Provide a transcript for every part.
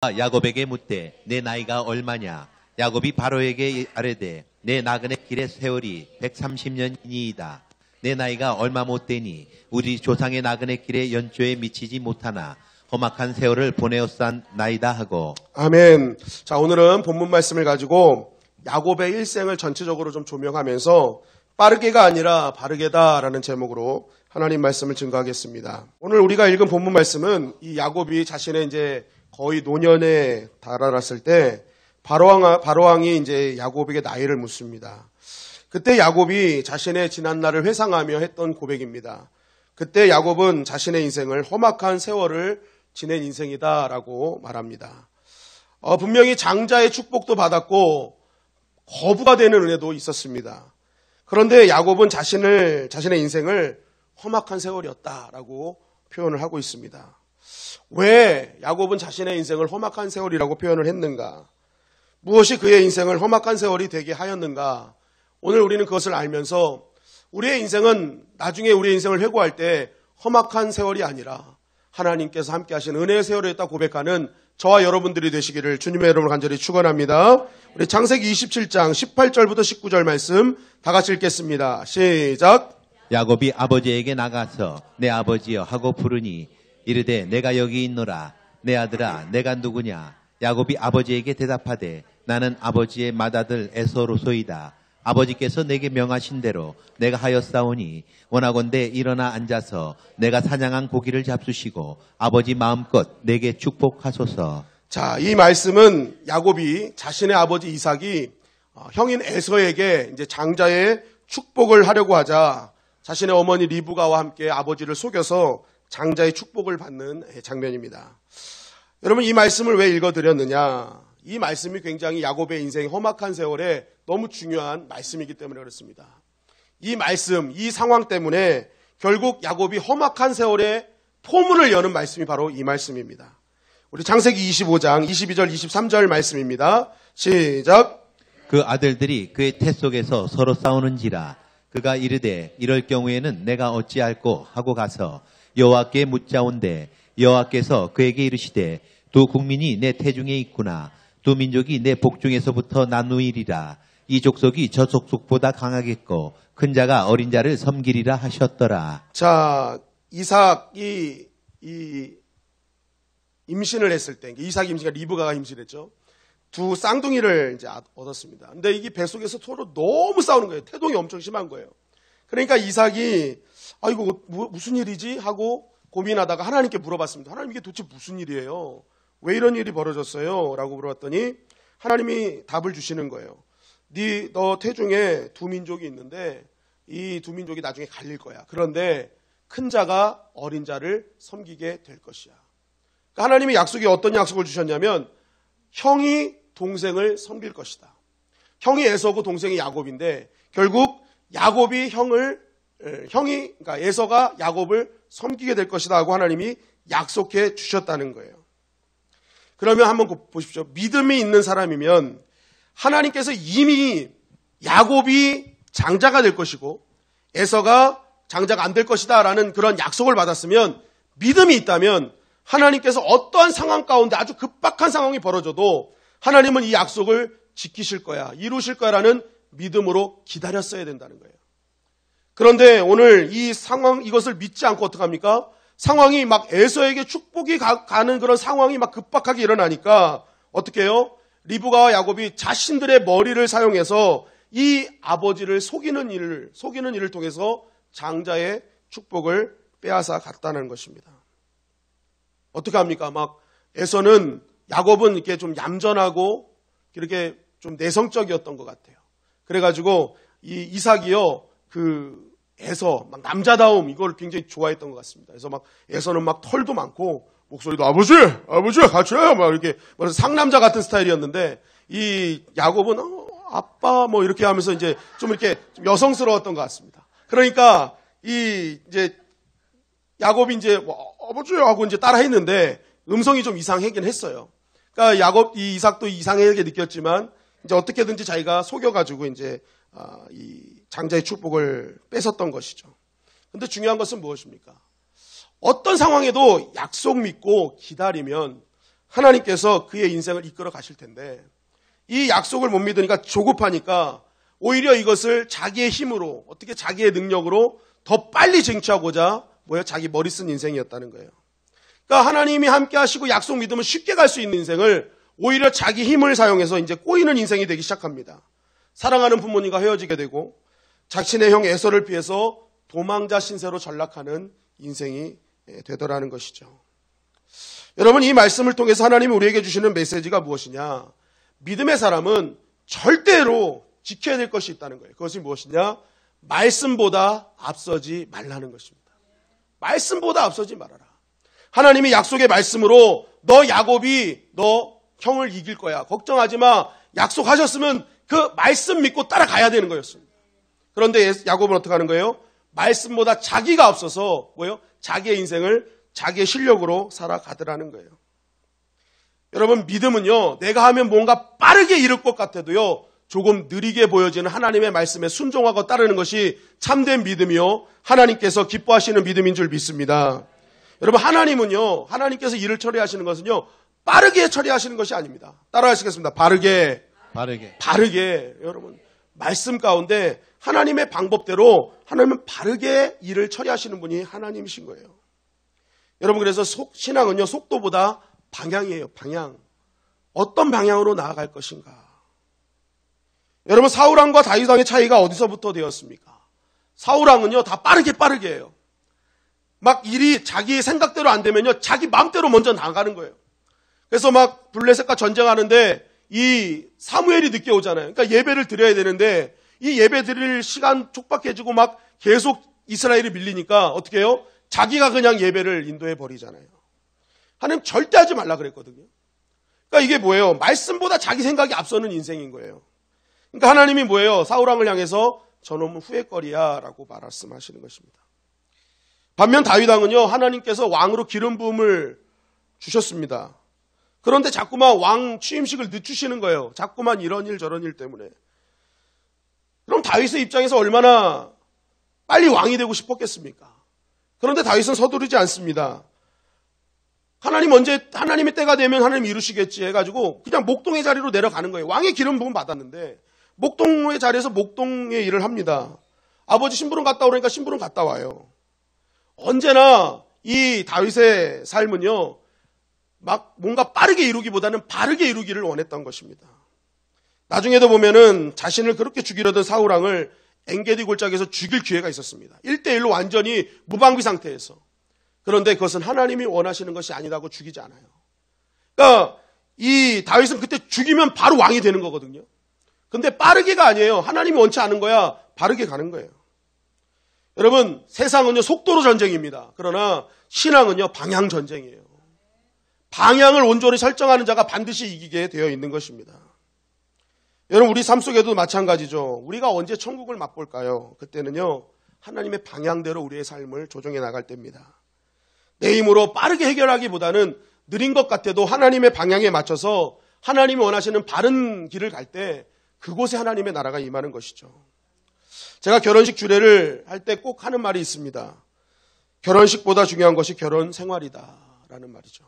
야곱에게 묻되 내 나이가 얼마냐? 야곱이 바로에게 아뢰되 내 나그네 길의 세월이 130년이니이다. 내 나이가 얼마 못 되니 우리 조상의 나그네 길의 연조에 미치지 못하나 험악한 세월을 보내었사나이다 하고. 아멘. 자, 오늘은 본문 말씀을 가지고 야곱의 일생을 전체적으로 좀 조명하면서 빠르게가 아니라 바르게다라는 제목으로 하나님 말씀을 증거하겠습니다. 오늘 우리가 읽은 본문 말씀은 이 야곱이 자신의 이제 거의 노년에 달아났을 때 바로왕이 이제 야곱에게 나이를 묻습니다. 그때 야곱이 자신의 지난 날을 회상하며 했던 고백입니다. 그때 야곱은 자신의 인생을 험악한 세월을 지낸 인생이다라고 말합니다. 분명히 장자의 축복도 받았고 거부가 되는 은혜도 있었습니다. 그런데 야곱은 자신의 인생을 험악한 세월이었다라고 표현을 하고 있습니다. 왜 야곱은 자신의 인생을 험악한 세월이라고 표현을 했는가? 무엇이 그의 인생을 험악한 세월이 되게 하였는가? 오늘 우리는 그것을 알면서 우리의 인생은 나중에 우리의 인생을 회고할 때 험악한 세월이 아니라 하나님께서 함께 하신 은혜의 세월이었다 고백하는 저와 여러분들이 되시기를 주님의 이름으로 간절히 축원합니다. 우리 창세기 27장 18절부터 19절 말씀 다 같이 읽겠습니다. 시작. 야곱이 아버지에게 나가서 내 아버지여 하고 부르니 이르되 내가 여기 있노라. 내 아들아 내가 누구냐? 야곱이 아버지에게 대답하되 나는 아버지의 맏아들 에서로소이다. 아버지께서 내게 명하신 대로 내가 하였사오니 원하건대 일어나 앉아서 내가 사냥한 고기를 잡수시고 아버지 마음껏 내게 축복하소서. 자, 이 말씀은 야곱이 자신의 아버지 이삭이 형인 에서에게 이제 장자의 축복을 하려고 하자 자신의 어머니 리브가와 함께 아버지를 속여서 장자의 축복을 받는 장면입니다. 여러분, 이 말씀을 왜 읽어드렸느냐? 이 말씀이 굉장히 야곱의 인생 험악한 세월에 너무 중요한 말씀이기 때문에 그렇습니다. 이 말씀, 이 상황 때문에 결국 야곱이 험악한 세월에 포문을 여는 말씀이 바로 이 말씀입니다. 우리 창세기 25장 22절 23절 말씀입니다. 시작. 그 아들들이 그의 태 속에서 서로 싸우는지라 그가 이르되 이럴 경우에는 내가 어찌할꼬 하고 가서 여호와께 묻자온대 여호와께서 그에게 이르시되 두 국민이 내 태중에 있구나. 두 민족이 내 복중에서부터 나누이리라. 이 족속이 저 족속보다 강하겠고 큰 자가 어린 자를 섬기리라 하셨더라. 자, 이삭이 임신을 했을 때, 이삭 임신과 리브가가 임신했죠. 두 쌍둥이를 이제 얻었습니다. 근데 이게 뱃속에서 서로 너무 싸우는 거예요. 태동이 엄청 심한 거예요. 그러니까 이삭이 이거 무슨 일이지 하고 고민하다가 하나님께 물어봤습니다. 하나님, 이게 도대체 무슨 일이에요? 왜 이런 일이 벌어졌어요? 라고 물어봤더니 하나님이 답을 주시는 거예요. 너 태중에 두 민족이 있는데 이 두 민족이 나중에 갈릴 거야. 그런데 큰 자가 어린 자를 섬기게 될 것이야. 그러니까 하나님의 약속이 어떤 약속을 주셨냐면 형이 동생을 섬길 것이다. 형이 에서고 동생이 야곱인데 결국 야곱이 그러니까 에서가 야곱을 섬기게 될 것이다 하고 하나님이 약속해 주셨다는 거예요. 그러면 한번 보십시오. 믿음이 있는 사람이면 하나님께서 이미 야곱이 장자가 될 것이고 에서가 장자가 안 될 것이다 라는 그런 약속을 받았으면 믿음이 있다면 하나님께서 어떠한 상황 가운데 아주 급박한 상황이 벌어져도 하나님은 이 약속을 지키실 거야, 이루실 거야 라는 믿음으로 기다렸어야 된다는 거예요. 그런데 오늘 이 상황, 이것을 믿지 않고 어떡합니까? 상황이 막 에서에게 축복이 가는 그런 상황이 막 급박하게 일어나니까 어떻게 해요? 리브가와 야곱이 자신들의 머리를 사용해서 이 아버지를 속이는 일을 통해서 장자의 축복을 빼앗아 갔다는 것입니다. 어떻게 합니까? 막 에서는 야곱은 이렇게 좀 얌전하고 이렇게 좀 내성적이었던 것 같아요. 그래가지고 이 이삭이요, 에서 막 남자다움 이걸 굉장히 좋아했던 것 같습니다. 그래서 막 에서는 막 털도 많고 목소리도 아버지 같이 해 막 이렇게 상남자 같은 스타일이었는데 이 야곱은 아빠 뭐 이렇게 하면서 이제 좀 이렇게 좀 여성스러웠던 것 같습니다. 그러니까 이제 야곱이 이제 아버지 하고 이제 따라했는데 음성이 좀 이상하긴 했어요. 그러니까 이 이삭도 이상하게 느꼈지만 이제 어떻게든지 자기가 속여가지고 이제 이 장자의 축복을 뺏었던 것이죠. 근데 중요한 것은 무엇입니까? 어떤 상황에도 약속 믿고 기다리면 하나님께서 그의 인생을 이끌어 가실 텐데 이 약속을 못 믿으니까 조급하니까 오히려 이것을 자기의 힘으로 어떻게 자기의 능력으로 더 빨리 쟁취하고자 자기 머리 쓴 인생이었다는 거예요. 그러니까 하나님이 함께 하시고 약속 믿으면 쉽게 갈 수 있는 인생을 오히려 자기 힘을 사용해서 이제 꼬이는 인생이 되기 시작합니다. 사랑하는 부모님과 헤어지게 되고 자신의 형 에서를 피해서 도망자 신세로 전락하는 인생이 되더라는 것이죠. 여러분, 이 말씀을 통해서 하나님이 우리에게 주시는 메시지가 무엇이냐? 믿음의 사람은 절대로 지켜야 될 것이 있다는 거예요. 그것이 무엇이냐? 말씀보다 앞서지 말라는 것입니다. 말씀보다 앞서지 말아라. 하나님이 약속의 말씀으로 너 야곱이 너 형을 이길 거야. 걱정하지 마. 약속하셨으면 그 말씀 믿고 따라가야 되는 거였습니다. 그런데 야곱은 어떻게 하는 거예요? 말씀보다 자기가 앞서서 자기의 인생을 자기의 실력으로 살아가더라는 거예요. 여러분, 믿음은요, 내가 하면 뭔가 빠르게 이룰 것 같아도요, 조금 느리게 보여지는 하나님의 말씀에 순종하고 따르는 것이 참된 믿음이요, 하나님께서 기뻐하시는 믿음인 줄 믿습니다. 여러분, 하나님은요, 하나님께서 일을 처리하시는 것은요, 빠르게 처리하시는 것이 아닙니다. 따라하시겠습니다. 바르게. 여러분, 말씀 가운데 하나님의 방법대로 하나님은 바르게 일을 처리하시는 분이 하나님이신 거예요. 여러분, 그래서 신앙은요, 속도보다 방향이에요. 방향. 어떤 방향으로 나아갈 것인가. 여러분, 사울왕과 다윗왕의 차이가 어디서부터 되었습니까? 사울왕은요, 다 빠르게 해요. 막 일이 자기 생각대로 안 되면요, 자기 마음대로 먼저 나가는 거예요. 그래서 막 블레셋과 전쟁하는데 이 사무엘이 늦게 오잖아요. 그러니까 예배를 드려야 되는데 이 예배 드릴 시간 촉박해지고 막 계속 이스라엘이 밀리니까 어떻게 해요? 자기가 그냥 예배를 인도해 버리잖아요. 하나님 절대 하지 말라 그랬거든요. 그러니까 이게 뭐예요? 말씀보다 자기 생각이 앞서는 인생인 거예요. 그러니까 하나님이 뭐예요? 사울왕을 향해서 저놈은 후회거리야 라고 말씀하시는 것입니다. 반면 다윗왕은요, 하나님께서 왕으로 기름 부음을 주셨습니다. 그런데 자꾸만 왕 취임식을 늦추시는 거예요. 자꾸만 이런 일 저런 일 때문에. 그럼 다윗의 입장에서 얼마나 빨리 왕이 되고 싶었겠습니까? 그런데 다윗은 서두르지 않습니다. 하나님의 때가 되면 하나님 이루시겠지 해가지고 그냥 목동의 자리로 내려가는 거예요. 왕의 기름 부음 받았는데 목동의 자리에서 목동의 일을 합니다. 아버지 심부름 갔다 오라니까 심부름 갔다 와요. 언제나 이 다윗의 삶은요, 막 뭔가 빠르게 이루기보다는 바르게 이루기를 원했던 것입니다. 나중에도 보면은 자신을 그렇게 죽이려던 사울왕을 엔게디 골짜기에서 죽일 기회가 있었습니다. 1대1로 완전히 무방비 상태에서. 그런데 그것은 하나님이 원하시는 것이 아니라고 죽이지 않아요. 그러니까 이 다윗은 그때 죽이면 바로 왕이 되는 거거든요. 근데 빠르게가 아니에요. 하나님이 원치 않은 거야. 바르게 가는 거예요. 여러분, 세상은요, 속도로 전쟁입니다. 그러나 신앙은요, 방향 전쟁이에요. 방향을 온전히 설정하는 자가 반드시 이기게 되어 있는 것입니다. 여러분, 우리 삶 속에도 마찬가지죠. 우리가 언제 천국을 맛볼까요? 그때는요, 하나님의 방향대로 우리의 삶을 조정해 나갈 때입니다. 내 힘으로 빠르게 해결하기보다는 느린 것 같아도 하나님의 방향에 맞춰서 하나님이 원하시는 바른 길을 갈 때 그곳에 하나님의 나라가 임하는 것이죠. 제가 결혼식 주례를 할 때 꼭 하는 말이 있습니다. 결혼식보다 중요한 것이 결혼 생활이다라는 말이죠.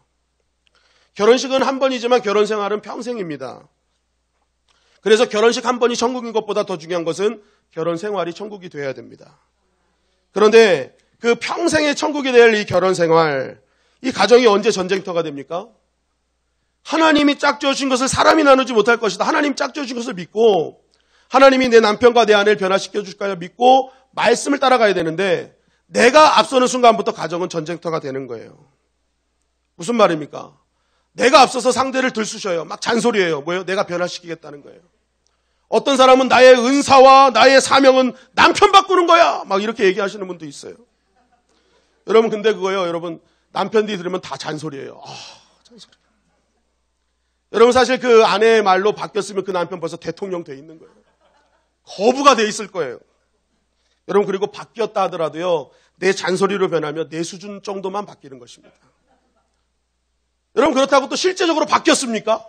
결혼식은 한 번이지만 결혼 생활은 평생입니다. 그래서 결혼식 한 번이 천국인 것보다 더 중요한 것은 결혼 생활이 천국이 되어야 됩니다. 그런데 그 평생의 천국이 될 이 결혼 생활, 이 가정이 언제 전쟁터가 됩니까? 하나님이 짝지어주신 것을 사람이 나누지 못할 것이다. 하나님 짝지어주신 것을 믿고 하나님이 내 남편과 내 아내를 변화시켜 주실까요? 믿고 말씀을 따라가야 되는데 내가 앞서는 순간부터 가정은 전쟁터가 되는 거예요. 무슨 말입니까? 내가 앞서서 상대를 들쑤셔요. 막 잔소리해요. 뭐예요? 내가 변화시키겠다는 거예요. 어떤 사람은 나의 은사와 나의 사명은 남편 바꾸는 거야. 막 이렇게 얘기하시는 분도 있어요. 여러분, 근데 그거요. 여러분, 남편들이 들으면 다 잔소리예요. 잔소리. 여러분, 사실 그 아내의 말로 바뀌었으면 그 남편 벌써 대통령 돼 있는 거예요. 거부가 돼 있을 거예요. 여러분, 그리고 바뀌었다 하더라도요, 내 잔소리로 변하면 내 수준 정도만 바뀌는 것입니다. 여러분, 그렇다고 또 실제적으로 바뀌었습니까?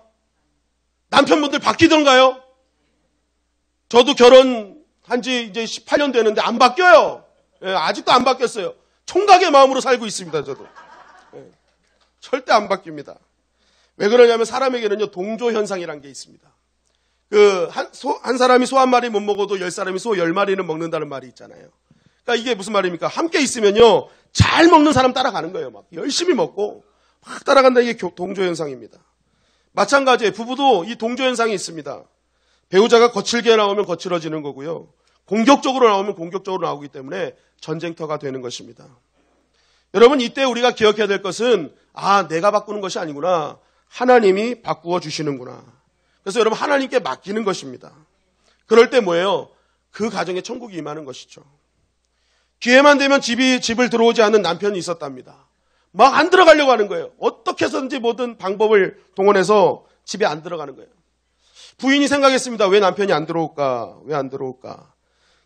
남편분들 바뀌던가요? 저도 결혼한 지 이제 18년 되는데 안 바뀌어요. 예, 아직도 안 바뀌었어요. 총각의 마음으로 살고 있습니다, 저도. 예, 절대 안 바뀝니다. 왜 그러냐면 사람에게는요, 동조 현상이라는 게 있습니다. 한 사람이 소 한 마리 못 먹어도 10사람이 소 10마리는 먹는다는 말이 있잖아요. 그러니까 이게 무슨 말입니까? 함께 있으면요, 잘 먹는 사람 따라가는 거예요. 막 열심히 먹고 막 따라간다. 이게 동조 현상입니다. 마찬가지예요. 부부도 이 동조 현상이 있습니다. 배우자가 거칠게 나오면 거칠어지는 거고요. 공격적으로 나오면 공격적으로 나오기 때문에 전쟁터가 되는 것입니다. 여러분, 이때 우리가 기억해야 될 것은 내가 바꾸는 것이 아니구나. 하나님이 바꾸어 주시는구나. 그래서 여러분, 하나님께 맡기는 것입니다. 그럴 때 뭐예요? 그 가정에 천국이 임하는 것이죠. 기회만 되면 집을 들어오지 않는 남편이 있었답니다. 막 안 들어가려고 하는 거예요. 어떻게 해서든지 모든 방법을 동원해서 집에 안 들어가는 거예요. 부인이 생각했습니다. 왜 남편이 안 들어올까? 왜 안 들어올까?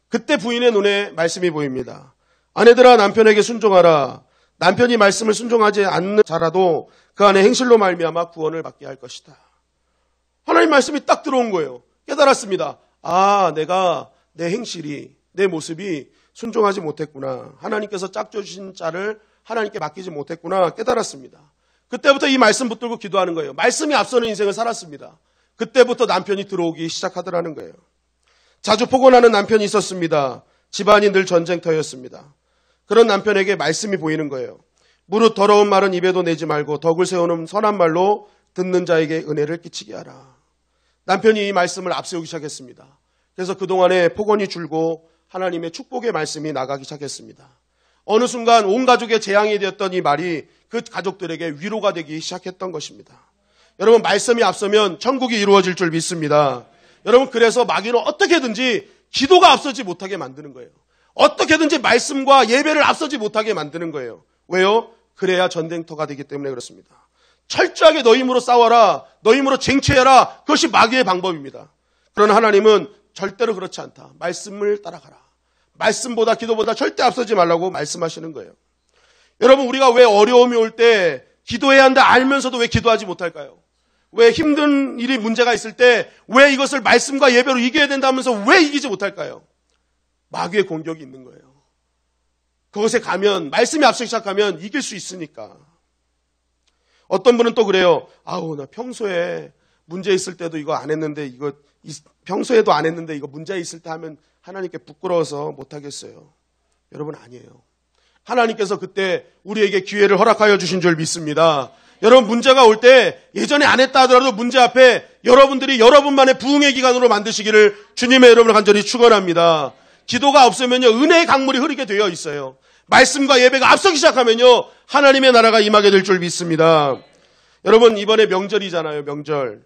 그때 부인의 눈에 말씀이 보입니다. 아내들아, 남편에게 순종하라. 남편이 말씀을 순종하지 않는 자라도 그 안에 행실로 말미암아 구원을 받게 할 것이다. 하나님 말씀이 딱 들어온 거예요. 깨달았습니다. 내가 내 행실이, 내 모습이 순종하지 못했구나. 하나님께서 짝져주신 자를 하나님께 맡기지 못했구나. 깨달았습니다. 그때부터 이 말씀 붙들고 기도하는 거예요. 말씀이 앞서는 인생을 살았습니다. 그때부터 남편이 들어오기 시작하더라는 거예요. 자주 포곤하는 남편이 있었습니다. 집안이 늘 전쟁터였습니다. 그런 남편에게 말씀이 보이는 거예요. 무릇 더러운 말은 입에도 내지 말고 덕을 세우는 선한 말로 듣는 자에게 은혜를 끼치게 하라. 남편이 이 말씀을 앞세우기 시작했습니다. 그래서 그동안에 폭언이 줄고 하나님의 축복의 말씀이 나가기 시작했습니다. 어느 순간 온 가족의 재앙이 되었던 이 말이 그 가족들에게 위로가 되기 시작했던 것입니다. 여러분, 말씀이 앞서면 천국이 이루어질 줄 믿습니다. 여러분, 그래서 마귀는 어떻게든지 기도가 앞서지 못하게 만드는 거예요. 어떻게든지 말씀과 예배를 앞서지 못하게 만드는 거예요. 왜요? 그래야 전쟁터가 되기 때문에 그렇습니다. 철저하게 너 힘으로 싸워라. 너 힘으로 쟁취해라. 그것이 마귀의 방법입니다. 그러나 하나님은 절대로 그렇지 않다. 말씀을 따라가라. 말씀보다 기도보다 절대 앞서지 말라고 말씀하시는 거예요. 여러분, 우리가 왜 어려움이 올 때 기도해야 한다 알면서도 왜 기도하지 못할까요? 왜 힘든 일이 문제가 있을 때 왜 이것을 말씀과 예배로 이겨야 된다면서 왜 이기지 못할까요? 마귀의 공격이 있는 거예요. 그것에 가면, 말씀이 앞서기 시작하면 이길 수 있으니까. 어떤 분은 또 그래요. 나 평소에 문제 있을 때도 이거 안 했는데, 평소에도 안 했는데 이거 문제 있을 때 하면 하나님께 부끄러워서 못하겠어요. 여러분, 아니에요. 하나님께서 그때 우리에게 기회를 허락하여 주신 줄 믿습니다. 여러분, 문제가 올 때 예전에 안 했다 하더라도 문제 앞에 여러분들이 여러분만의 부흥의 기간으로 만드시기를 주님의 이름으로 간절히 축원합니다. 기도가 없으면요, 은혜의 강물이 흐르게 되어 있어요. 말씀과 예배가 앞서기 시작하면요, 하나님의 나라가 임하게 될 줄 믿습니다. 여러분, 이번에 명절이잖아요, 명절.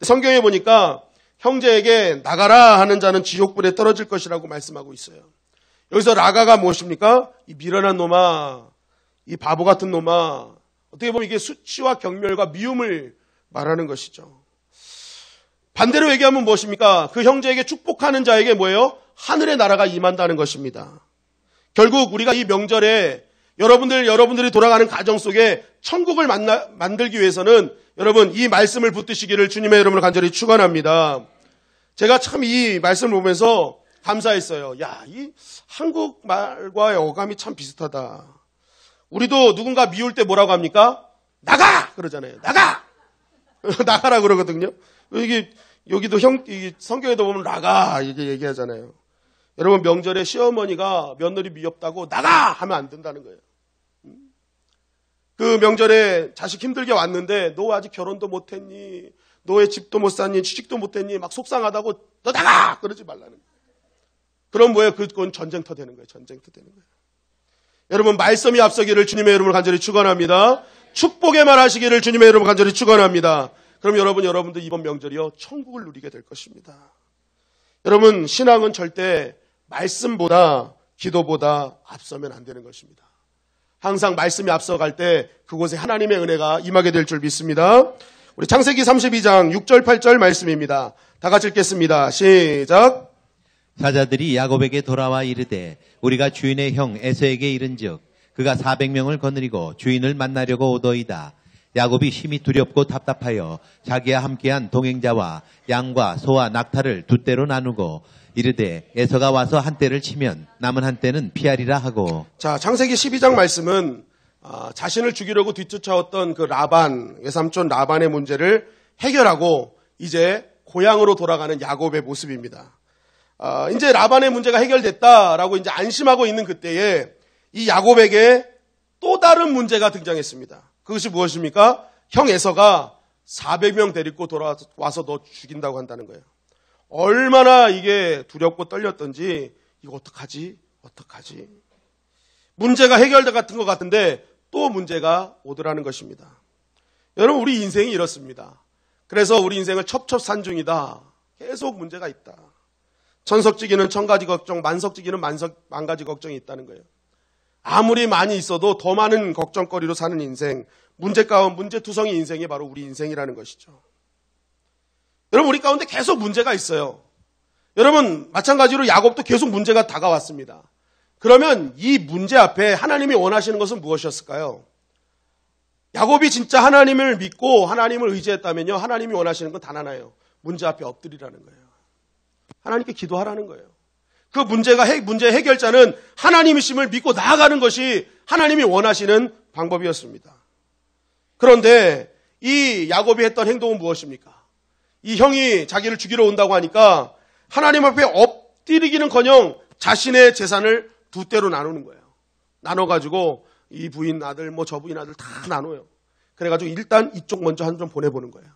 성경에 보니까 형제에게 나가라 하는 자는 지옥불에 떨어질 것이라고 말씀하고 있어요. 여기서 나가가 무엇입니까? 이 미련한 놈아, 이 바보 같은 놈아. 어떻게 보면 이게 수치와 경멸과 미움을 말하는 것이죠. 반대로 얘기하면 무엇입니까? 그 형제에게 축복하는 자에게 뭐예요? 하늘의 나라가 임한다는 것입니다. 결국 우리가 이 명절에 여러분들이 돌아가는 가정 속에 천국을 만들기 위해서는 여러분, 이 말씀을 붙드시기를 주님의 이름으로 간절히 축원합니다. 제가 참 이 말씀을 보면서 감사했어요. 이 한국 말과의 어감이 참 비슷하다. 우리도 누군가 미울 때 뭐라고 합니까? 나가! 그러잖아요. 나가! 나가라 그러거든요. 여기도 성경에도 보면 나가! 이렇게 얘기하잖아요. 여러분, 명절에 시어머니가 며느리 미웠다고 나가! 하면 안 된다는 거예요. 그 명절에 자식 힘들게 왔는데 너 아직 결혼도 못했니? 너의 집도 못 샀니? 취직도 못했니? 막 속상하다고 너 나가! 그러지 말라는 거예요. 그럼 뭐예요? 그건 전쟁터 되는 거예요. 전쟁터 되는 거예요. 여러분, 말씀이 앞서기를 주님의 이름으로 간절히 축원합니다. 축복의 말 하시기를 주님의 이름으로 간절히 축원합니다. 그럼 여러분들 이번 명절이요, 천국을 누리게 될 것입니다. 여러분, 신앙은 절대 말씀보다 기도보다 앞서면 안 되는 것입니다. 항상 말씀이 앞서갈 때 그곳에 하나님의 은혜가 임하게 될 줄 믿습니다. 우리 창세기 32장 6절 8절 말씀입니다. 다 같이 읽겠습니다. 시작. 사자들이 야곱에게 돌아와 이르되 우리가 주인의 형 에서에게 이른즉 그가 400명을 거느리고 주인을 만나려고 오더이다. 야곱이 심히 두렵고 답답하여 자기와 함께한 동행자와 양과 소와 낙타를 두 떼로 나누고 이르되 에서가 와서 한 떼를 치면 남은 한 떼는 피하리라 하고. 자, 창세기 12장 말씀은 자신을 죽이려고 뒤쫓아왔던 그 라반, 외삼촌 라반의 문제를 해결하고 이제 고향으로 돌아가는 야곱의 모습입니다. 이제 라반의 문제가 해결됐다라고 이제 안심하고 있는 그때에 이 야곱에게 또 다른 문제가 등장했습니다. 그것이 무엇입니까? 형 에서가 400명 데리고 돌아와서 너 죽인다고 한다는 거예요. 얼마나 이게 두렵고 떨렸던지 이거 어떡하지? 문제가 해결된 같은 것 같은데 또 문제가 오더라는 것입니다. 여러분, 우리 인생이 이렇습니다. 그래서 우리 인생을 첩첩산중이다. 계속 문제가 있다. 천석지기는 1000가지 걱정, 만석지기는 만 가지 걱정이 있다는 거예요. 아무리 많이 있어도 더 많은 걱정거리로 사는 인생, 문제투성이 인생이 바로 우리 인생이라는 것이죠. 여러분, 우리 가운데 계속 문제가 있어요. 여러분, 마찬가지로 야곱도 계속 문제가 다가왔습니다. 그러면 이 문제 앞에 하나님이 원하시는 것은 무엇이었을까요? 야곱이 진짜 하나님을 믿고 하나님을 의지했다면요, 하나님이 원하시는 건 단 하나예요. 문제 앞에 엎드리라는 거예요. 하나님께 기도하라는 거예요. 그 문제 해결자는 하나님이심을 믿고 나아가는 것이 하나님이 원하시는 방법이었습니다. 그런데 이 야곱이 했던 행동은 무엇입니까? 이 형이 자기를 죽이러 온다고 하니까 하나님 앞에 엎드리기는커녕 자신의 재산을 두 대로 나누는 거예요. 나눠가지고 이 부인 아들, 저 부인 아들 다 나눠요. 그래가지고 일단 이쪽 먼저 한 점 보내보는 거예요.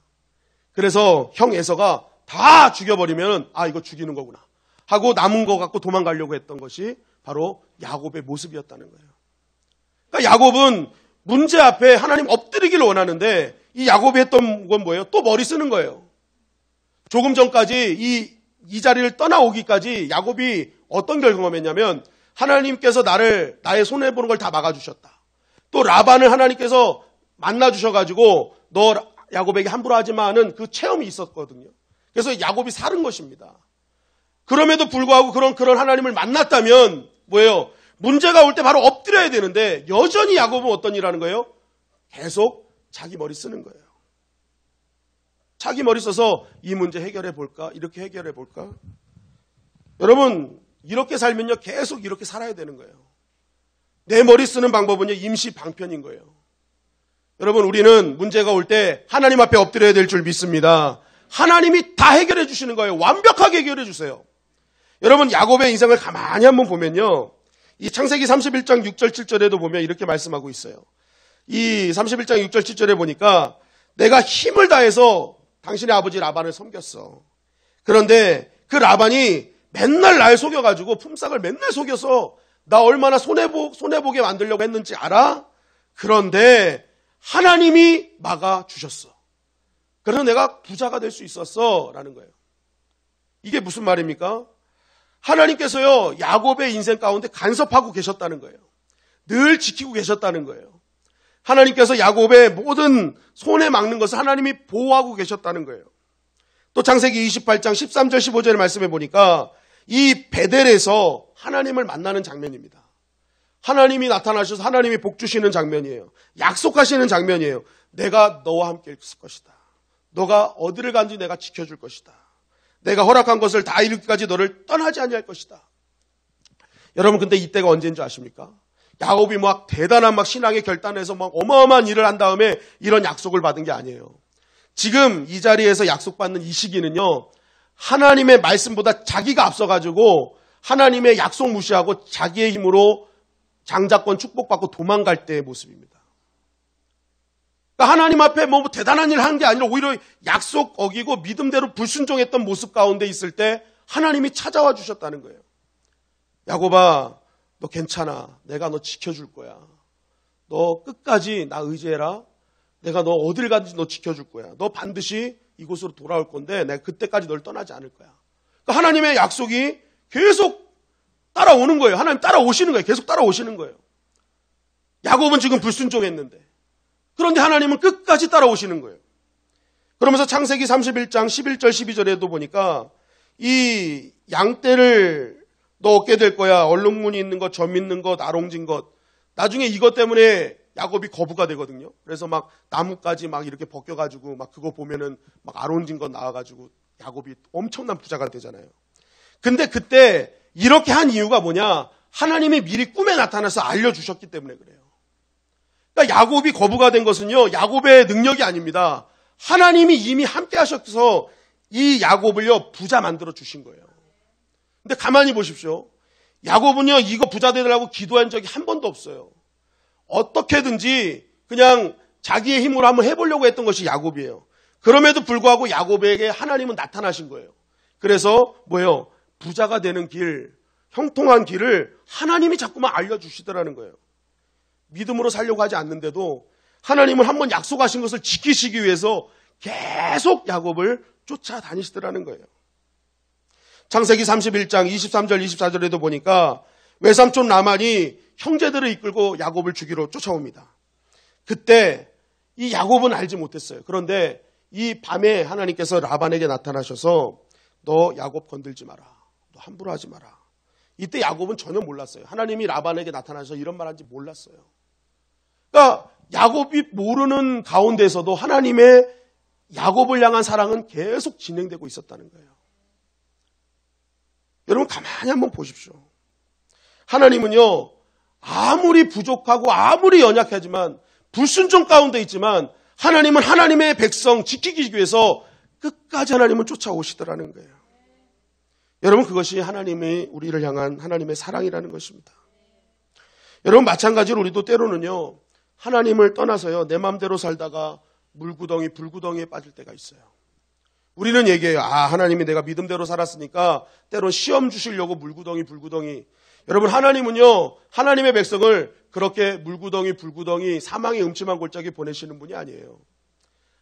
그래서 형 에서가 다 죽여버리면 이거 죽이는 거구나 하고 남은 거 갖고 도망가려고 했던 것이 바로 야곱의 모습이었다는 거예요. 그러니까 야곱은 문제 앞에 하나님 엎드리기를 원하는데 이 야곱이 했던 건 뭐예요? 또 머리 쓰는 거예요. 조금 전까지 이 자리를 떠나오기까지 야곱이 어떤 경험했냐면 하나님께서 나의 손해보는 걸 다 막아주셨다. 또 라반을 하나님께서 만나주셔가지고 너 야곱에게 함부로 하지 마 하는 그 체험이 있었거든요. 그래서 야곱이 살은 것입니다. 그럼에도 불구하고 그런 하나님을 만났다면 뭐예요? 문제가 올 때 바로 엎드려야 되는데 여전히 야곱은 어떤 일 하는 거예요? 계속 자기 머리 쓰는 거예요. 자기 머리 써서 이 문제 해결해 볼까? 이렇게 해결해 볼까? 여러분, 이렇게 살면요 계속 이렇게 살아야 되는 거예요. 내 머리 쓰는 방법은요 임시 방편인 거예요. 여러분, 우리는 문제가 올 때 하나님 앞에 엎드려야 될 줄 믿습니다. 하나님이 다 해결해 주시는 거예요. 완벽하게 해결해 주세요. 여러분, 야곱의 인생을 가만히 한번 보면요, 이 창세기 31장 6절 7절에도 보면 이렇게 말씀하고 있어요. 이 31장 6절 7절에 보니까 내가 힘을 다해서 당신의 아버지 라반을 섬겼어. 그런데 그 라반이 맨날 날 속여가지고 품삯을 맨날 속여서 나 얼마나 손해보게 만들려고 했는지 알아? 그런데 하나님이 막아주셨어. 그래서 내가 부자가 될 수 있었어 라는 거예요. 이게 무슨 말입니까? 하나님께서요 야곱의 인생 가운데 간섭하고 계셨다는 거예요. 늘 지키고 계셨다는 거예요. 하나님께서 야곱의 모든 손해 막는 것을 하나님이 보호하고 계셨다는 거예요. 또 창세기 28장 13절 15절의 말씀해 보니까 이 베델에서 하나님을 만나는 장면입니다. 하나님이 나타나셔서 하나님이 복 주시는 장면이에요. 약속하시는 장면이에요. 내가 너와 함께 있을 것이다. 너가 어디를 간지 내가 지켜줄 것이다. 내가 허락한 것을 다 이루기까지 너를 떠나지 아니할 것이다. 여러분, 근데 이때가 언제인 줄 아십니까? 야곱이 막 대단한 신앙의 결단에서 어마어마한 일을 한 다음에 이런 약속을 받은 게 아니에요. 지금 이 자리에서 약속받는 이 시기는요, 하나님의 말씀보다 자기가 앞서가지고 하나님의 약속 무시하고 자기의 힘으로 장자권 축복받고 도망갈 때의 모습입니다. 그러니까 하나님 앞에 대단한 일을 한 게 아니라 오히려 약속 어기고 믿음대로 불순종했던 모습 가운데 있을 때 하나님이 찾아와 주셨다는 거예요. 야곱아, 너 괜찮아. 내가 너 지켜줄 거야. 너 끝까지 나 의지해라. 내가 너 어딜 가든지 너 지켜줄 거야. 너 반드시 이곳으로 돌아올 건데 내가 그때까지 널 떠나지 않을 거야. 그러니까 하나님의 약속이 계속 따라오는 거예요. 하나님 따라오시는 거예요. 계속 따라오시는 거예요. 야곱은 지금 불순종했는데 그런데 하나님은 끝까지 따라오시는 거예요. 그러면서 창세기 31장 11절 12절에도 보니까 이 양떼를 너 얻게 될 거야. 얼룩무늬 있는 것, 점 있는 것, 아롱진 것. 나중에 이것 때문에 야곱이 거부가 되거든요. 그래서 나뭇가지 이렇게 벗겨가지고 그거 보면은 아롱진 것 나와가지고 야곱이 엄청난 부자가 되잖아요. 근데 그때 이렇게 한 이유가 뭐냐? 하나님이 미리 꿈에 나타나서 알려주셨기 때문에 그래요. 그러니까 야곱이 거부가 된 것은요, 야곱의 능력이 아닙니다. 하나님이 이미 함께 하셔서 이 야곱을요, 부자 만들어 주신 거예요. 근데 가만히 보십시오. 야곱은요, 이거 부자 되려고 기도한 적이 한 번도 없어요. 어떻게든지 그냥 자기의 힘으로 한번 해보려고 했던 것이 야곱이에요. 그럼에도 불구하고 야곱에게 하나님은 나타나신 거예요. 그래서 뭐예요? 부자가 되는 길, 형통한 길을 하나님이 자꾸만 알려주시더라는 거예요. 믿음으로 살려고 하지 않는데도 하나님은 한번 약속하신 것을 지키시기 위해서 계속 야곱을 쫓아다니시더라는 거예요. 창세기 31장 23절 24절에도 보니까 외삼촌 라반이 형제들을 이끌고 야곱을 죽이러 쫓아옵니다. 그때 이 야곱은 알지 못했어요. 그런데 이 밤에 하나님께서 라반에게 나타나셔서 너 야곱 건들지 마라. 너 함부로 하지 마라. 이때 야곱은 전혀 몰랐어요. 하나님이 라반에게 나타나셔서 이런 말 한지 몰랐어요. 그러니까 야곱이 모르는 가운데서도 하나님의 야곱을 향한 사랑은 계속 진행되고 있었다는 거예요. 여러분 가만히 한번 보십시오. 하나님은요, 아무리 부족하고 아무리 연약하지만 불순종 가운데 있지만 하나님은 하나님의 백성 지키기 위해서 끝까지 하나님은 쫓아오시더라는 거예요. 여러분 그것이 하나님이 우리를 향한 하나님의 사랑이라는 것입니다. 여러분 마찬가지로 우리도 때로는요, 하나님을 떠나서요, 내 마음대로 살다가 물구덩이 불구덩이에 빠질 때가 있어요. 우리는 얘기해요. 하나님이 내가 믿음대로 살았으니까 때론 시험 주시려고 물구덩이 불구덩이. 여러분 하나님은요, 하나님의 백성을 그렇게 물구덩이 불구덩이 사망의 음침한 골짜기 보내시는 분이 아니에요.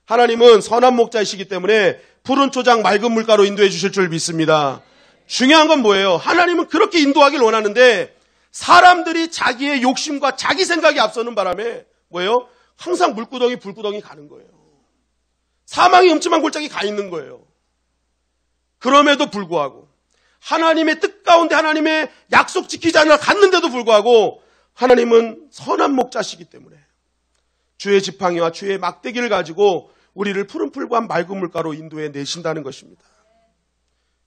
하나님은 선한 목자이시기 때문에 푸른 초장 맑은 물가로 인도해 주실 줄 믿습니다. 중요한 건 뭐예요? 하나님은 그렇게 인도하길 원하는데 사람들이 자기의 욕심과 자기 생각이 앞서는 바람에 뭐예요? 항상 물구덩이 불구덩이 가는 거예요. 사망의 음침한 골짜기 가 있는 거예요. 그럼에도 불구하고 하나님의 뜻 가운데 하나님의 약속 지키지 않으려 갔는데도 불구하고 하나님은 선한 목자시기 때문에 주의 지팡이와 주의 막대기를 가지고 우리를 푸른 풀과 맑은 물가로 인도해 내신다는 것입니다.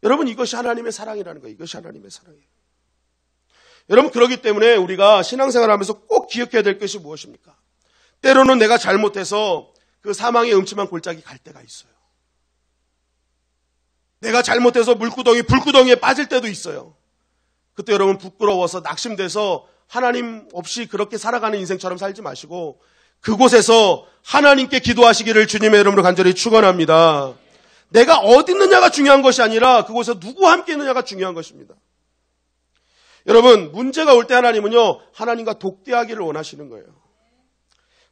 여러분 이것이 하나님의 사랑이라는 거예요. 이것이 하나님의 사랑이에요. 여러분 그렇기 때문에 우리가 신앙생활하면서 꼭 기억해야 될 것이 무엇입니까? 때로는 내가 잘못해서 그 사망의 음침한 골짜기 갈 때가 있어요. 내가 잘못해서 물구덩이 불구덩이에 빠질 때도 있어요. 그때 여러분 부끄러워서 낙심돼서 하나님 없이 그렇게 살아가는 인생처럼 살지 마시고 그곳에서 하나님께 기도하시기를 주님의 이름으로 간절히 축원합니다. 내가 어디 있느냐가 중요한 것이 아니라 그곳에서 누구와 함께 있느냐가 중요한 것입니다. 여러분 문제가 올 때 하나님은요, 하나님과 독대하기를 원하시는 거예요.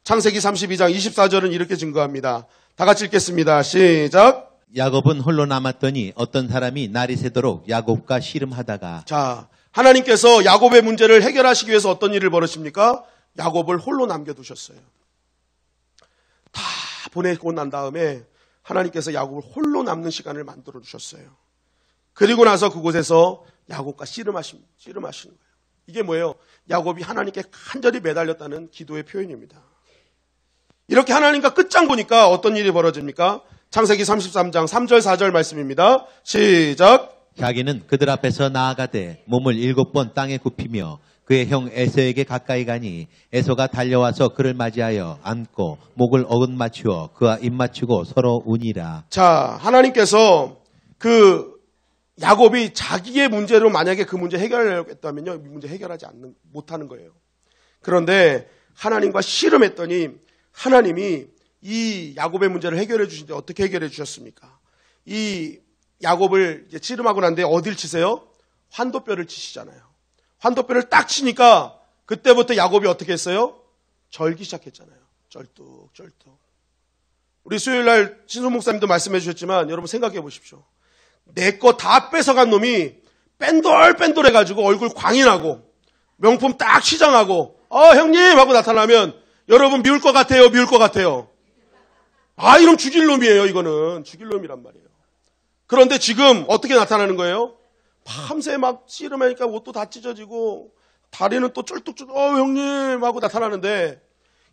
창세기 32장 24절은 이렇게 증거합니다. 다 같이 읽겠습니다. 시작. 야곱은 홀로 남았더니 어떤 사람이 날이 새도록 야곱과 씨름하다가. 자, 하나님께서 야곱의 문제를 해결하시기 위해서 어떤 일을 벌이십니까? 야곱을 홀로 남겨두셨어요. 다 보내고 난 다음에 하나님께서 야곱을 홀로 남는 시간을 만들어 주셨어요. 그리고 나서 그곳에서 야곱과 씨름하시는 거예요. 이게 뭐예요? 야곱이 하나님께 간절히 매달렸다는 기도의 표현입니다. 이렇게 하나님과 끝장 보니까 어떤 일이 벌어집니까? 창세기 33장 3절 4절 말씀입니다. 시작. 자기는 그들 앞에서 나아가되 몸을 7번 땅에 굽히며 그의 형 에서에게 가까이 가니 에서가 달려와서 그를 맞이하여 안고 목을 어긋맞추어 그와 입맞추고 서로 우니라. 자, 하나님께서 그 야곱이 자기의 문제로 만약에 그 문제 해결하려고 했다면요, 이 문제 해결하지 못하는 거예요. 그런데 하나님과 씨름했더니 하나님이 이 야곱의 문제를 해결해 주신데 어떻게 해결해 주셨습니까? 이 야곱을 이제 씨름하고 난 뒤에 어딜 치세요? 환도뼈를 치시잖아요. 환도뼈를 딱 치니까 그때부터 야곱이 어떻게 했어요? 절기 시작했잖아요. 쩔뚝쩔뚝. 우리 수요일날 신수 목사님도 말씀해 주셨지만 여러분 생각해 보십시오. 내 거 다 뺏어간 놈이 뺀돌뺀돌해가지고 얼굴 광이 나고 명품 딱 시장하고 형님 하고 나타나면 여러분 미울 것 같아요? 미울 것 같아요? 이놈 죽일 놈이에요. 이거는 죽일 놈이란 말이에요. 그런데 지금 어떻게 나타나는 거예요? 밤새 막 씨름하니까 옷도 다 찢어지고 다리는 또 쫄뚝쫄뚝 형님 하고 나타나는데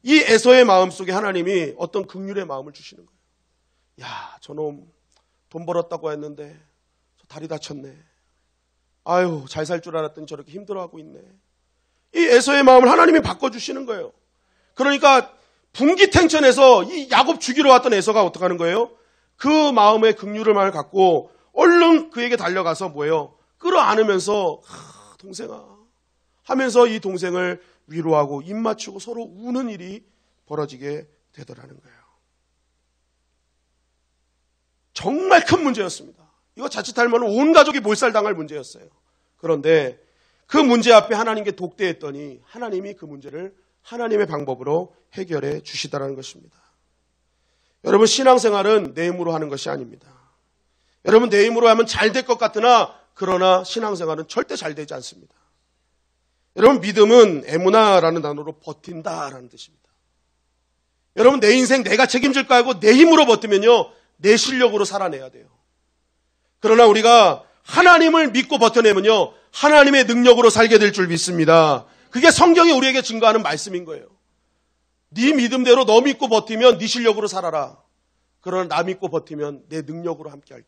이 에서의 마음속에 하나님이 어떤 긍휼의 마음을 주시는 거예요. 야, 저놈 돈 벌었다고 했는데 저 다리 다쳤네. 아유, 잘 살 줄 알았더니 저렇게 힘들어하고 있네. 이 에서의 마음을 하나님이 바꿔주시는 거예요. 그러니까 분기탱천에서 이 야곱 죽이러 왔던 에서가 어떡하는 거예요? 그 마음의 긍휼을 갖고 얼른 그에게 달려가서 뭐예요? 끌어안으면서 동생아 하면서 이 동생을 위로하고 입 맞추고 서로 우는 일이 벌어지게 되더라는 거예요. 정말 큰 문제였습니다. 이거 자칫하면 온 가족이 몰살당할 문제였어요. 그런데 그 문제 앞에 하나님께 독대했더니 하나님이 그 문제를 하나님의 방법으로 해결해 주시다라는 것입니다. 여러분, 신앙생활은 내 힘으로 하는 것이 아닙니다. 여러분, 내 힘으로 하면 잘 될 것 같으나 그러나 신앙생활은 절대 잘 되지 않습니다. 여러분, 믿음은 에무나라는 단어로 버틴다라는 뜻입니다. 여러분, 내 인생 내가 책임질 거 알고 내 힘으로 버티면요, 내 실력으로 살아내야 돼요. 그러나 우리가 하나님을 믿고 버텨내면요, 하나님의 능력으로 살게 될 줄 믿습니다. 그게 성경이 우리에게 증거하는 말씀인 거예요. 네 믿음대로 너 믿고 버티면 네 실력으로 살아라. 그러나 나 믿고 버티면 내 능력으로 함께 할게.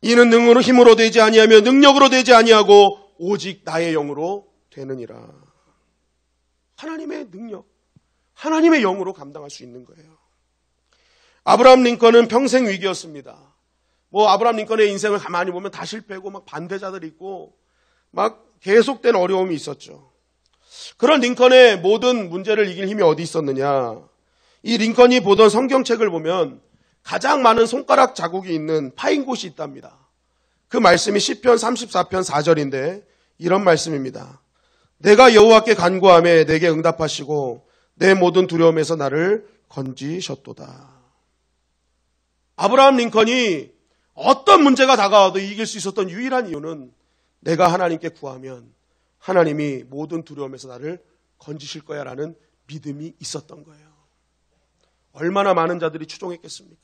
이는 능으로 힘으로 되지 아니하며 능력으로 되지 아니하고 오직 나의 영으로 되느니라. 하나님의 능력, 하나님의 영으로 감당할 수 있는 거예요. 아브라함 링컨은 평생 위기였습니다. 아브라함 링컨의 인생을 가만히 보면 다 실패고 막 반대자들이 있고 막 계속된 어려움이 있었죠. 그런 링컨의 모든 문제를 이길 힘이 어디 있었느냐? 이 링컨이 보던 성경책을 보면 가장 많은 손가락 자국이 있는 파인 곳이 있답니다. 그 말씀이 시편 34편 4절인데 이런 말씀입니다. 내가 여호와께 간구하매 내게 응답하시고 내 모든 두려움에서 나를 건지셨도다. 아브라함 링컨이 어떤 문제가 다가와도 이길 수 있었던 유일한 이유는 내가 하나님께 구하면 하나님이 모든 두려움에서 나를 건지실 거야 라는 믿음이 있었던 거예요. 얼마나 많은 자들이 추종했겠습니까?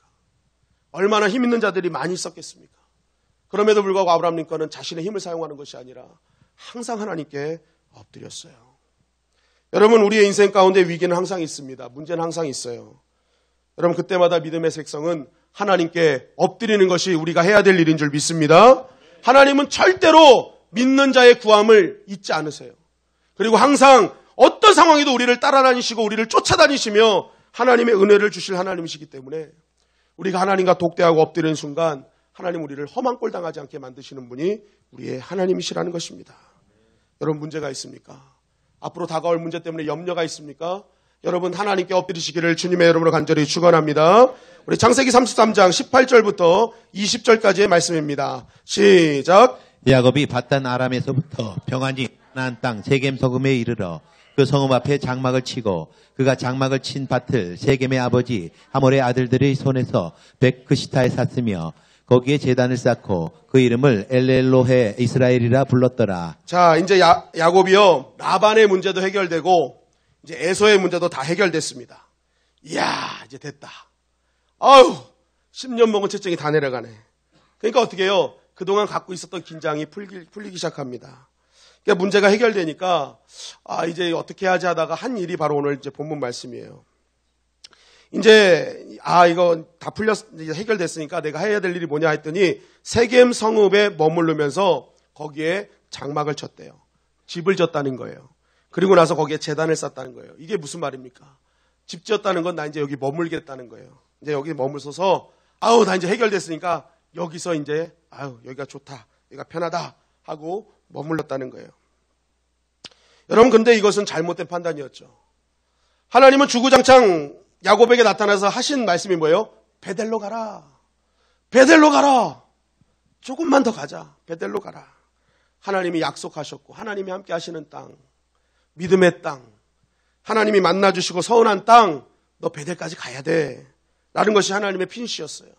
얼마나 힘 있는 자들이 많이 있었겠습니까? 그럼에도 불구하고 아브라함 링컨은 자신의 힘을 사용하는 것이 아니라 항상 하나님께 엎드렸어요. 여러분, 우리의 인생 가운데 위기는 항상 있습니다. 문제는 항상 있어요. 여러분, 그때마다 믿음의 색성은 하나님께 엎드리는 것이 우리가 해야 될 일인 줄 믿습니다. 하나님은 절대로 믿는 자의 구함을 잊지 않으세요. 그리고 항상 어떤 상황에도 우리를 따라다니시고 우리를 쫓아다니시며 하나님의 은혜를 주실 하나님이시기 때문에 우리가 하나님과 독대하고 엎드리는 순간 하나님 우리를 험한 꼴 당하지 않게 만드시는 분이 우리의 하나님이시라는 것입니다. 여러분, 문제가 있습니까? 앞으로 다가올 문제 때문에 염려가 있습니까? 여러분, 하나님께 엎드리시기를 주님의 이름으로 간절히 축원합니다. 우리 창세기 33장 18절부터 20절까지의 말씀입니다. 시작. 야곱이 밧단 아람에서부터 평안히 가나안 땅 세겜 서금에 이르러 그 성읍 앞에 장막을 치고 그가 장막을 친 밭을 세겜의 아버지 하몰의 아들들의 손에서 벳그시타에 샀으며 거기에 제단을 쌓고 그 이름을 엘엘로헤 이스라엘이라 불렀더라. 자, 이제 야곱이요, 라반의 문제도 해결되고 이제 에서의 문제도 다 해결됐습니다. 이야, 이제 됐다. 아유, 10년 먹은 채증이 다 내려가네. 그러니까 어떻게 해요? 그동안 갖고 있었던 긴장이 풀리기 시작합니다. 그러니까 문제가 해결되니까 이제 어떻게 하지 하다가 한 일이 바로 오늘 이제 본문 말씀이에요. 이제 이거 다 이제 해결됐으니까 내가 해야 될 일이 뭐냐 했더니 세겜 성읍에 머무르면서 거기에 장막을 쳤대요. 집을 졌다는 거예요. 그리고 나서 거기에 제단을 쌓았다는 거예요. 이게 무슨 말입니까? 집 지었다는 건 나 이제 여기 머물겠다는 거예요. 이제 여기 머물서서 나 이제 해결됐으니까 여기서 이제 여기가 좋다, 여기가 편하다 하고 머물렀다는 거예요. 여러분, 근데 이것은 잘못된 판단이었죠. 하나님은 주구장창 야곱에게 나타나서 하신 말씀이 뭐예요? 베델로 가라. 베델로 가라. 조금만 더 가자. 베델로 가라. 하나님이 약속하셨고 하나님이 함께 하시는 땅, 믿음의 땅, 하나님이 만나주시고 서운한 땅, 너 베델까지 가야 돼 라는 것이 하나님의 핀시였어요.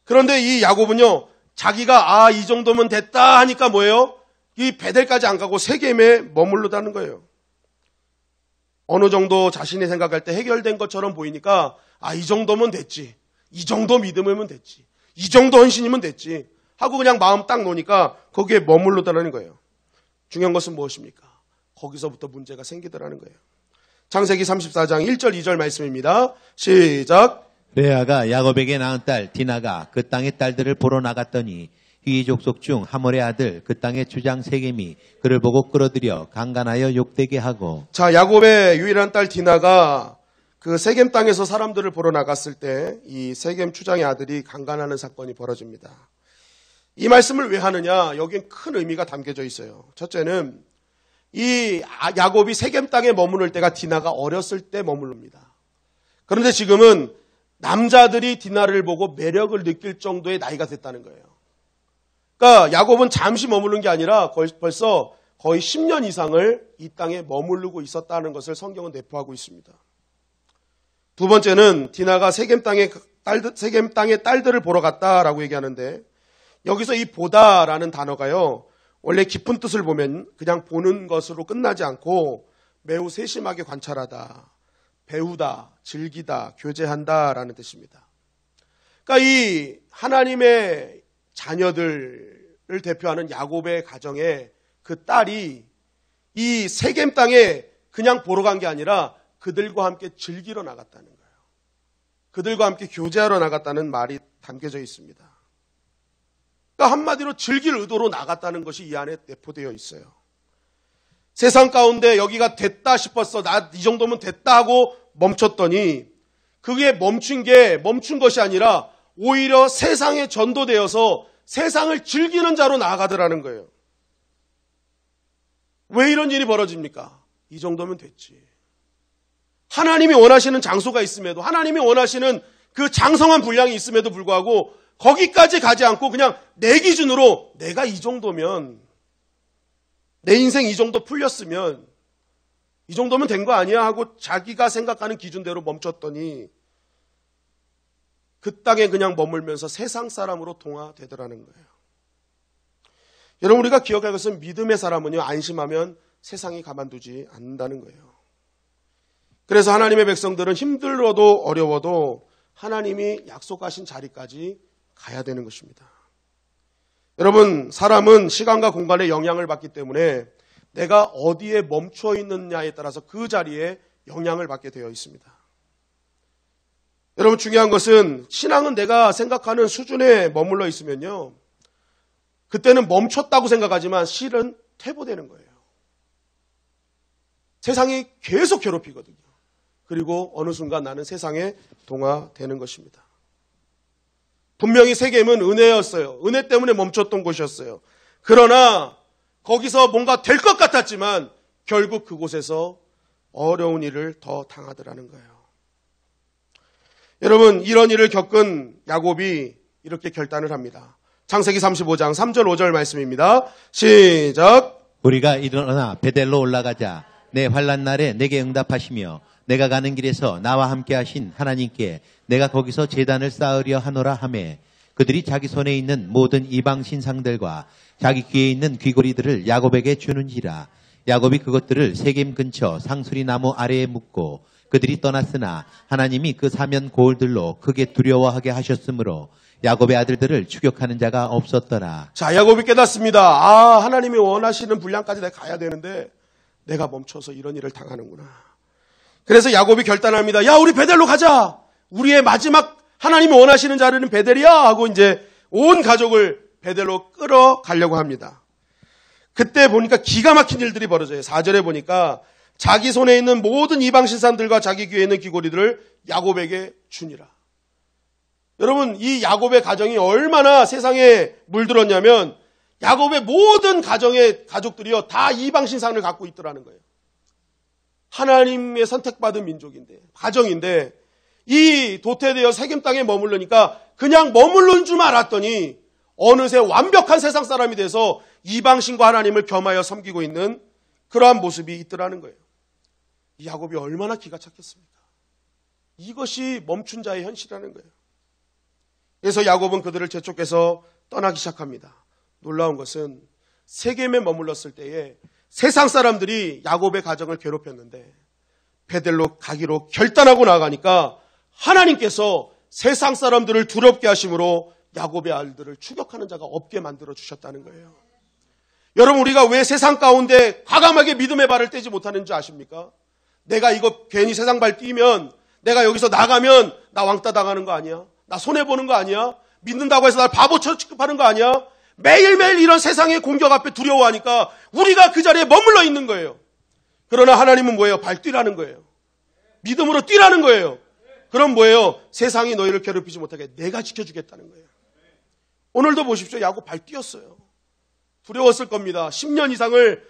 그런데 이 야곱은요, 자기가 이 정도면 됐다 하니까 뭐예요? 이 베델까지 안 가고 세겜에 머물르다는 거예요. 어느 정도 자신이 생각할 때 해결된 것처럼 보이니까 이 정도면 됐지, 이 정도 믿음이면 됐지, 이 정도 헌신이면 됐지 하고 그냥 마음 딱 놓으니까 거기에 머물르다는 거예요. 중요한 것은 무엇입니까? 거기서부터 문제가 생기더라는 거예요. 창세기 34장 1절 2절 말씀입니다. 시작. 레아가 야곱에게 낳은 딸 디나가 그 땅의 딸들을 보러 나갔더니 귀 족속 중 하몰의 아들 그 땅의 주장 세겜이 그를 보고 끌어들여 강간하여 욕되게 하고. 자, 야곱의 유일한 딸 디나가 그 세겜 땅에서 사람들을 보러 나갔을 때 이 세겜 추장의 아들이 강간하는 사건이 벌어집니다. 이 말씀을 왜 하느냐? 여기엔 큰 의미가 담겨져 있어요. 첫째는 이 야곱이 세겜 땅에 머무를 때가 디나가 어렸을 때 머무릅니다. 그런데 지금은 남자들이 디나를 보고 매력을 느낄 정도의 나이가 됐다는 거예요. 그러니까 야곱은 잠시 머무는 게 아니라 벌써 거의 10년 이상을 이 땅에 머무르고 있었다는 것을 성경은 내포하고 있습니다. 두 번째는 디나가 세겜 땅의 딸들을 보러 갔다라고 얘기하는데 여기서 이 보다라는 단어가요. 원래 깊은 뜻을 보면 그냥 보는 것으로 끝나지 않고 매우 세심하게 관찰하다, 배우다, 즐기다, 교제한다라는 뜻입니다. 그러니까 이 하나님의 자녀들을 대표하는 야곱의 가정에 그 딸이 이 세겜 땅에 그냥 보러 간 게 아니라 그들과 함께 즐기러 나갔다는 거예요. 그들과 함께 교제하러 나갔다는 말이 담겨져 있습니다. 그러니까 한마디로 즐길 의도로 나갔다는 것이 이 안에 내포되어 있어요. 세상 가운데 여기가 됐다 싶었어. 나 이 정도면 됐다 하고 멈췄더니 그게 멈춘 것이 아니라 오히려 세상에 전도되어서 세상을 즐기는 자로 나아가더라는 거예요. 왜 이런 일이 벌어집니까? 이 정도면 됐지. 하나님이 원하시는 장소가 있음에도, 하나님이 원하시는 그 장성한 분량이 있음에도 불구하고 거기까지 가지 않고 그냥 내 기준으로 내가 이 정도면, 내 인생 이 정도 풀렸으면 이 정도면 된 거 아니야 하고 자기가 생각하는 기준대로 멈췄더니 그 땅에 그냥 머물면서 세상 사람으로 동화되더라는 거예요. 여러분, 우리가 기억할 것은 믿음의 사람은요, 안심하면 세상이 가만두지 않는다는 거예요. 그래서 하나님의 백성들은 힘들어도 어려워도 하나님이 약속하신 자리까지 가야 되는 것입니다. 여러분, 사람은 시간과 공간에 영향을 받기 때문에 내가 어디에 멈춰 있느냐에 따라서 그 자리에 영향을 받게 되어 있습니다. 여러분, 중요한 것은 신앙은 내가 생각하는 수준에 머물러 있으면요, 그때는 멈췄다고 생각하지만 실은 퇴보되는 거예요. 세상이 계속 괴롭히거든요. 그리고 어느 순간 나는 세상에 동화되는 것입니다. 분명히 세겜은 은혜였어요. 은혜 때문에 멈췄던 곳이었어요. 그러나 거기서 뭔가 될 것 같았지만 결국 그곳에서 어려운 일을 더 당하더라는 거예요. 여러분, 이런 일을 겪은 야곱이 이렇게 결단을 합니다. 창세기 35장 3절 5절 말씀입니다. 시작. 우리가 일어나 베델로 올라가자. 내 환난 날에 내게 응답하시며 내가 가는 길에서 나와 함께 하신 하나님께 내가 거기서 제단을 쌓으려 하노라 하매 그들이 자기 손에 있는 모든 이방 신상들과 자기 귀에 있는 귀고리들을 야곱에게 주는지라. 야곱이 그것들을 세겜 근처 상수리 나무 아래에 묻고 그들이 떠났으나 하나님이 그 사면 고을들로 크게 두려워하게 하셨으므로 야곱의 아들들을 추격하는 자가 없었더라. 자, 야곱이 깨닫습니다. 하나님이 원하시는 분량까지 내가 가야 되는데 내가 멈춰서 이런 일을 당하는구나. 그래서 야곱이 결단합니다. 야, 우리 베델로 가자. 우리의 마지막 하나님이 원하시는 자리는 베델이야 하고 이제 온 가족을 베델로 끌어가려고 합니다. 그때 보니까 기가 막힌 일들이 벌어져요. 4절에 보니까 자기 손에 있는 모든 이방 신상들과 자기 귀에 있는 귀고리들을 야곱에게 주니라. 여러분, 이 야곱의 가정이 얼마나 세상에 물들었냐면 야곱의 모든 가족들이요 다 이방 신상을 갖고 있더라는 거예요. 하나님의 선택받은 민족인데, 가정인데 이 도태되어 세겜 땅에 머무르니까 그냥 머무른 줄 알았더니 어느새 완벽한 세상 사람이 돼서 이방신과 하나님을 겸하여 섬기고 있는 그러한 모습이 있더라는 거예요. 이 야곱이 얼마나 기가 착했습니까? 이것이 멈춘 자의 현실이라는 거예요. 그래서 야곱은 그들을 재촉해서 떠나기 시작합니다. 놀라운 것은 세겜에 머물렀을 때에 세상 사람들이 야곱의 가정을 괴롭혔는데 베델로 가기로 결단하고 나가니까 하나님께서 세상 사람들을 두렵게 하심으로 야곱의 아들들을 추격하는 자가 없게 만들어 주셨다는 거예요. 여러분, 우리가 왜 세상 가운데 과감하게 믿음의 발을 떼지 못하는 줄 아십니까? 내가 이거 괜히 세상 발 띄면 내가 여기서 나가면 나 왕따 당하는 거 아니야? 나 손해보는 거 아니야? 믿는다고 해서 날 바보처럼 취급하는 거 아니야? 매일매일 이런 세상의 공격 앞에 두려워하니까 우리가 그 자리에 머물러 있는 거예요. 그러나 하나님은 뭐예요? 발뛰라는 거예요. 믿음으로 뛰라는 거예요. 그럼 뭐예요? 세상이 너희를 괴롭히지 못하게 내가 지켜주겠다는 거예요. 오늘도 보십시오. 야곱 발뛰었어요. 두려웠을 겁니다. 10년 이상을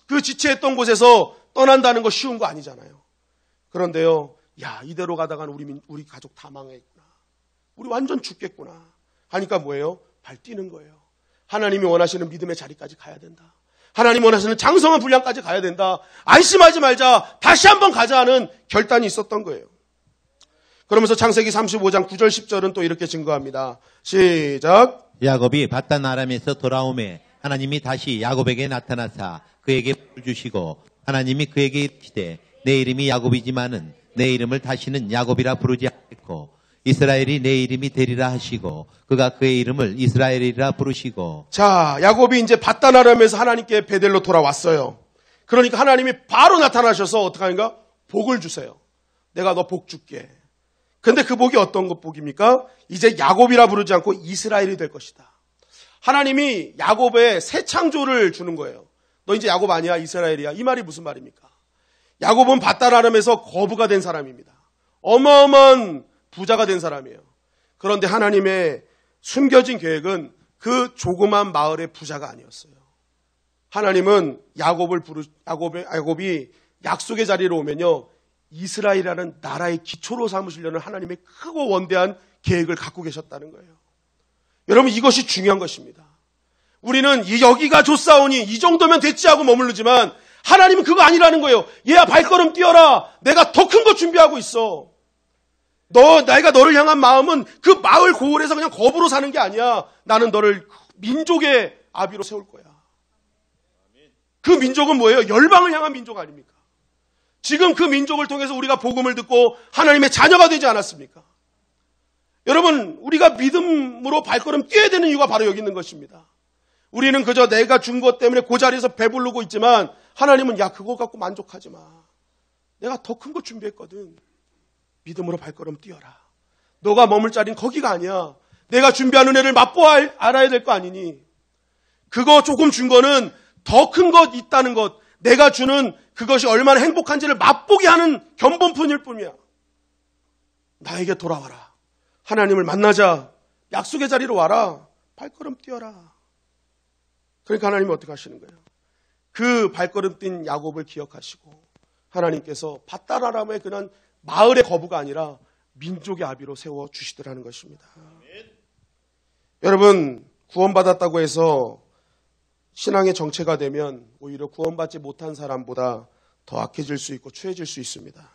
그 지체했던 곳에서 떠난다는 거 쉬운 거 아니잖아요. 그런데요, 야, 이대로 가다가는 우리 가족 다 망했구나. 우리 완전 죽겠구나. 하니까 뭐예요? 발뛰는 거예요. 하나님이 원하시는 믿음의 자리까지 가야 된다. 하나님 원하시는 장성한 분량까지 가야 된다. 안심하지 말자. 다시 한번 가자 하는 결단이 있었던 거예요. 그러면서 창세기 35장 9절 10절은 또 이렇게 증거합니다. 시작. 야곱이 바단 아람에서 돌아오매 하나님이 다시 야곱에게 나타나사 그에게 복을 주시고 하나님이 그에게 이르시되 내 이름이 야곱이지만은 내 이름을 다시는 야곱이라 부르지 않겠고 이스라엘이 내 이름이 되리라 하시고 그가 그의 이름을 이스라엘이라 부르시고. 자, 야곱이 이제 바단 아람에서 하나님께 베델로 돌아왔어요. 그러니까 하나님이 바로 나타나셔서 어떻게 하는가? 복을 주세요. 내가 너 복 줄게. 근데 그 복이 어떤 것 복입니까? 이제 야곱이라 부르지 않고 이스라엘이 될 것이다. 하나님이 야곱에 새 창조를 주는 거예요. 너 이제 야곱 아니야, 이스라엘이야. 이 말이 무슨 말입니까? 야곱은 바단 아람에서 거부가 된 사람입니다. 어마어마한 부자가 된 사람이에요. 그런데 하나님의 숨겨진 계획은 그 조그만 마을의 부자가 아니었어요. 하나님은 야곱이 약속의 자리로 오면요, 이스라엘이라는 나라의 기초로 삼으시려는 하나님의 크고 원대한 계획을 갖고 계셨다는 거예요. 여러분, 이것이 중요한 것입니다. 우리는 여기가 좋사오니 이 정도면 됐지 하고 머무르지만 하나님은 그거 아니라는 거예요. 얘야, 발걸음 뛰어라. 내가 더 큰 거 준비하고 있어. 내가 너를 향한 마음은 그 마을 고을에서 그냥 거부로 사는 게 아니야. 나는 너를 민족의 아비로 세울 거야. 그 민족은 뭐예요? 열방을 향한 민족 아닙니까? 지금 그 민족을 통해서 우리가 복음을 듣고 하나님의 자녀가 되지 않았습니까? 여러분, 우리가 믿음으로 발걸음 뛰어야 되는 이유가 바로 여기 있는 것입니다. 우리는 그저 내가 준 것 때문에 그 자리에서 배부르고 있지만 하나님은 야, 그거 갖고 만족하지 마. 내가 더 큰 거 준비했거든. 믿음으로 발걸음 뛰어라. 너가 머물 자리는 거기가 아니야. 내가 준비한 은혜를 맛보아 알아야 될 거 아니니. 그거 조금 준 거는 더 큰 것 있다는 것, 내가 주는 그것이 얼마나 행복한지를 맛보게 하는 견본품일 뿐이야. 나에게 돌아와라. 하나님을 만나자. 약속의 자리로 와라. 발걸음 뛰어라. 그러니까 하나님이 어떻게 하시는 거예요? 그 발걸음 뛴 야곱을 기억하시고 하나님께서 바단 아람의 그냥 마을의 거부가 아니라 민족의 아비로 세워주시더라는 것입니다. 여러분, 구원받았다고 해서 신앙의 정체가 되면 오히려 구원받지 못한 사람보다 더 악해질 수 있고 추해질 수 있습니다.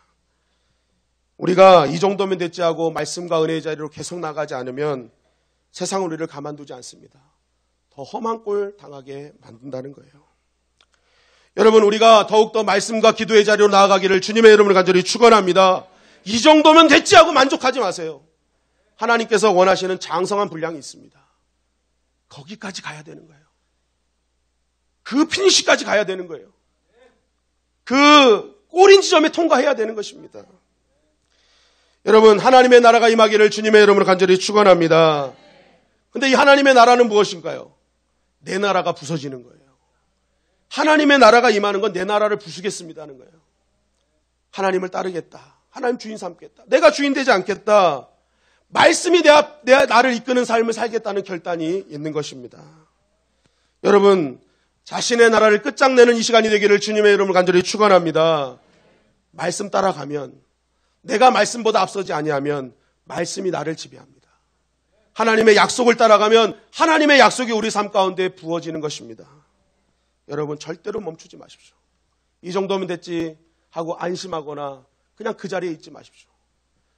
우리가 이 정도면 됐지 하고 말씀과 은혜의 자리로 계속 나가지 않으면 세상은 우리를 가만두지 않습니다. 더 험한 꼴 당하게 만든다는 거예요. 여러분, 우리가 더욱더 말씀과 기도의 자리로 나아가기를 주님의 이름으로 간절히 축원합니다. 이 정도면 됐지 하고 만족하지 마세요. 하나님께서 원하시는 장성한 분량이 있습니다. 거기까지 가야 되는 거예요. 그 피니시까지 가야 되는 거예요. 그 꼬린 지점에 통과해야 되는 것입니다. 여러분, 하나님의 나라가 임하기를 주님의 이름으로 간절히 축원합니다. 근데 이 하나님의 나라는 무엇인가요? 내 나라가 부서지는 거예요. 하나님의 나라가 임하는 건 내 나라를 부수겠습니다 하는 거예요. 하나님을 따르겠다. 하나님 주인 삼겠다. 내가 주인 되지 않겠다. 말씀이 나를 이끄는 삶을 살겠다는 결단이 있는 것입니다. 여러분, 자신의 나라를 끝장내는 이 시간이 되기를 주님의 이름으로 간절히 축원합니다. 말씀 따라가면, 내가 말씀보다 앞서지 아니하면 말씀이 나를 지배합니다. 하나님의 약속을 따라가면 하나님의 약속이 우리 삶 가운데 부어지는 것입니다. 여러분, 절대로 멈추지 마십시오. 이 정도면 됐지 하고 안심하거나 그냥 그 자리에 있지 마십시오.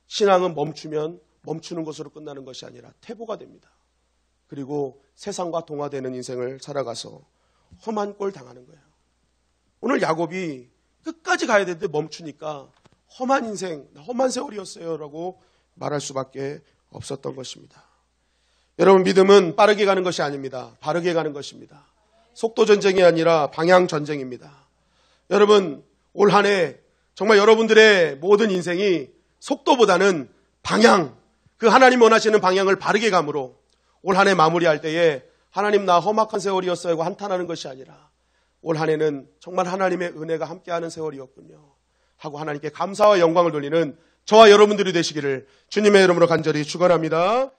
신앙은 멈추면 멈추는 것으로 끝나는 것이 아니라 퇴보가 됩니다. 그리고 세상과 동화되는 인생을 살아가서 험한 꼴 당하는 거예요. 오늘 야곱이 끝까지 가야 되는데 멈추니까 험한 인생, 험한 세월이었어요 라고 말할 수밖에 없었던 것입니다. 여러분, 믿음은 빠르게 가는 것이 아닙니다. 바르게 가는 것입니다. 속도 전쟁이 아니라 방향 전쟁입니다. 여러분, 올 한 해 정말 여러분들의 모든 인생이 속도보다는 방향, 그 하나님 원하시는 방향을 바르게 감으로 올 한 해 마무리할 때에 하나님 나 험악한 세월이었어요 하고 한탄하는 것이 아니라 올 한 해는 정말 하나님의 은혜가 함께하는 세월이었군요 하고 하나님께 감사와 영광을 돌리는 저와 여러분들이 되시기를 주님의 이름으로 간절히 축원합니다.